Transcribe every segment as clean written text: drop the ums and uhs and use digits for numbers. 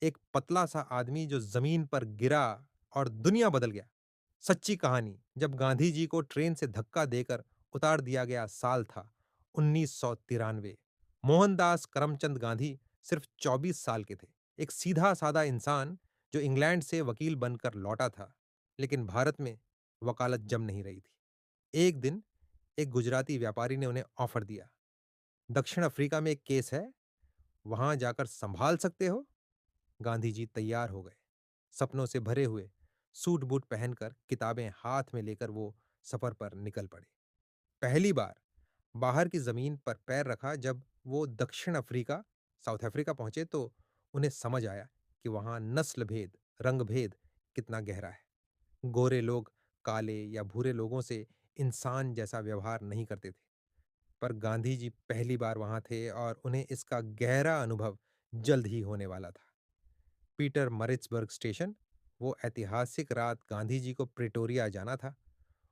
एक पतला सा आदमी जो जमीन पर गिरा और दुनिया बदल गया। सच्ची कहानी, जब गांधी जी को ट्रेन से धक्का देकर उतार दिया गया साल था 1993। मोहनदास करमचंद गांधी सिर्फ 24 साल के थे। एक सीधा साधा इंसान जो इंग्लैंड से वकील बनकर लौटा था। लेकिन भारत में वकालत जम नहीं रही थी। एक दिन एक गुजराती व्यापारी ने उन्हें ऑफर दिया, दक्षिण अफ्रीका में एक केस है, वहां जाकर संभाल सकते हो। गांधी जी तैयार हो गए। सपनों से भरे हुए सूट बूट पहनकर, किताबें हाथ में लेकर वो सफर पर निकल पड़े। पहली बार बाहर की जमीन पर पैर रखा जब वो दक्षिण अफ्रीका, साउथ अफ्रीका पहुंचे, तो उन्हें समझ आया कि वहां नस्ल भेद, रंग भेद कितना गहरा है। गोरे लोग काले या भूरे लोगों से इंसान जैसा व्यवहार नहीं करते थे। पर गांधी जी पहली बार वहां थे और उन्हें इसका गहरा अनुभव जल्द ही होने वाला था। पीटर मरिट्सबर्ग स्टेशन, वो ऐतिहासिक रात गांधी जी को प्रिटोरिया जाना था।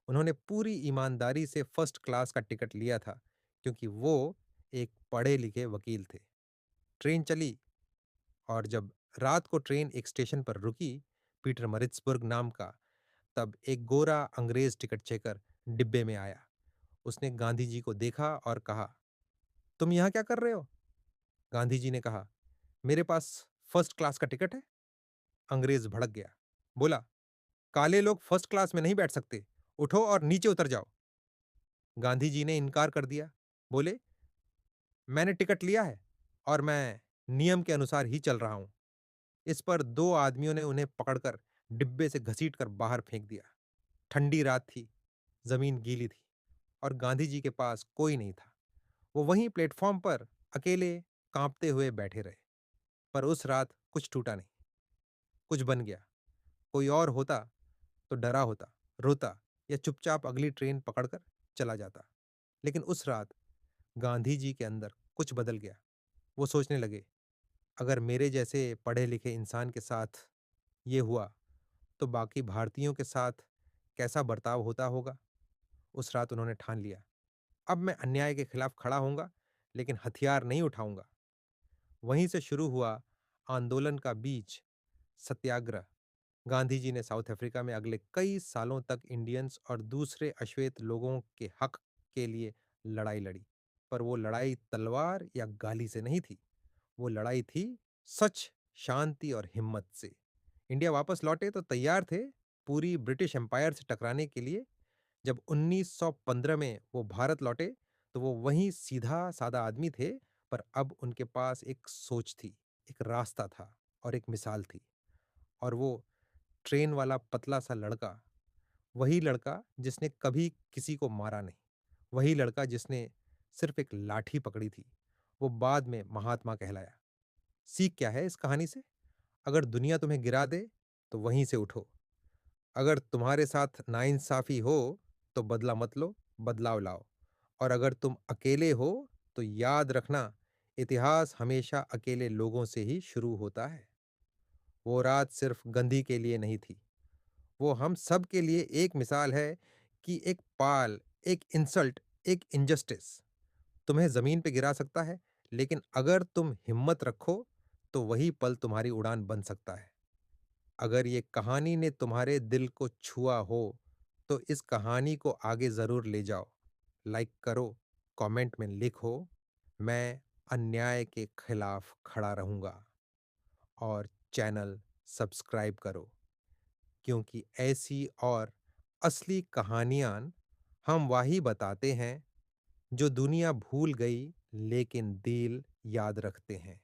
उन्होंने पूरी ईमानदारी से फर्स्ट क्लास का टिकट लिया था, क्योंकि वो एक पढ़े लिखे वकील थे। ट्रेन चली और जब रात को ट्रेन एक स्टेशन पर रुकी, पीटर मरिट्सबर्ग नाम का, तब एक गोरा अंग्रेज टिकट चेकर डिब्बे में आया। उसने गांधी जी को देखा और कहा, तुम यहाँ क्या कर रहे हो? गांधी जी ने कहा, मेरे पास फर्स्ट क्लास का टिकट है। अंग्रेज भड़क गया। बोला, काले लोग फर्स्ट क्लास में नहीं बैठ सकते, उठो और नीचे उतर जाओ। गांधी जी ने इनकार कर दिया। बोले, मैंने टिकट लिया है और मैं नियम के अनुसार ही चल रहा हूं। इस पर दो आदमियों ने उन्हें पकड़कर डिब्बे से घसीटकर बाहर फेंक दिया। ठंडी रात थी, जमीन गीली थी और गांधी जी के पास कोई नहीं था। वो वहीं प्लेटफॉर्म पर अकेले कांपते हुए बैठे रहे। पर उस रात कुछ टूटा नहीं, कुछ बन गया। कोई और होता तो डरा होता, रोता या चुपचाप अगली ट्रेन पकड़कर चला जाता। लेकिन उस रात गांधी जी के अंदर कुछ बदल गया। वो सोचने लगे, अगर मेरे जैसे पढ़े लिखे इंसान के साथ ये हुआ, तो बाकी भारतीयों के साथ कैसा बर्ताव होता होगा। उस रात उन्होंने ठान लिया, अब मैं अन्याय के खिलाफ खड़ा होऊंगा, लेकिन हथियार नहीं उठाऊंगा। वहीं से शुरू हुआ आंदोलन का बीज, सत्याग्रह। गांधी जी ने साउथ अफ्रीका में अगले कई सालों तक इंडियंस और दूसरे अश्वेत लोगों के हक के लिए लड़ाई लड़ी। पर वो लड़ाई तलवार या गाली से नहीं थी। वो लड़ाई थी सच, शांति और हिम्मत से। इंडिया वापस लौटे तो तैयार थे पूरी ब्रिटिश एम्पायर से टकराने के लिए। जब 1915 में वो भारत लौटे, तो वो वही सीधा साधा आदमी थे। पर अब उनके पास एक सोच थी, एक रास्ता था और एक मिसाल थी। और वो ट्रेन वाला पतला सा लड़का, वही लड़का जिसने कभी किसी को मारा नहीं, वही लड़का जिसने सिर्फ एक लाठी पकड़ी थी, वो बाद में महात्मा कहलाया। सीख क्या है इस कहानी से? अगर दुनिया तुम्हें गिरा दे तो वहीं से उठो। अगर तुम्हारे साथ नाइंसाफी हो तो बदला मत लो, बदलाव लाओ। और अगर तुम अकेले हो तो याद रखना, इतिहास हमेशा अकेले लोगों से ही शुरू होता है। वो रात सिर्फ गंधी के लिए नहीं थी, वो हम सब के लिए एक मिसाल है कि एक पाल, एक इंसल्ट, एक इनजस्टिस तुम्हें जमीन पे गिरा सकता है, लेकिन अगर तुम हिम्मत रखो तो वही पल तुम्हारी उड़ान बन सकता है। अगर ये कहानी ने तुम्हारे दिल को छुआ हो, तो इस कहानी को आगे जरूर ले जाओ। लाइक करो, कमेंट में लिखो, मैं अन्याय के खिलाफ खड़ा रहूंगा। और चैनल सब्सक्राइब करो, क्योंकि ऐसी और असली कहानियां हम वही बताते हैं जो दुनिया भूल गई, लेकिन दिल याद रखते हैं।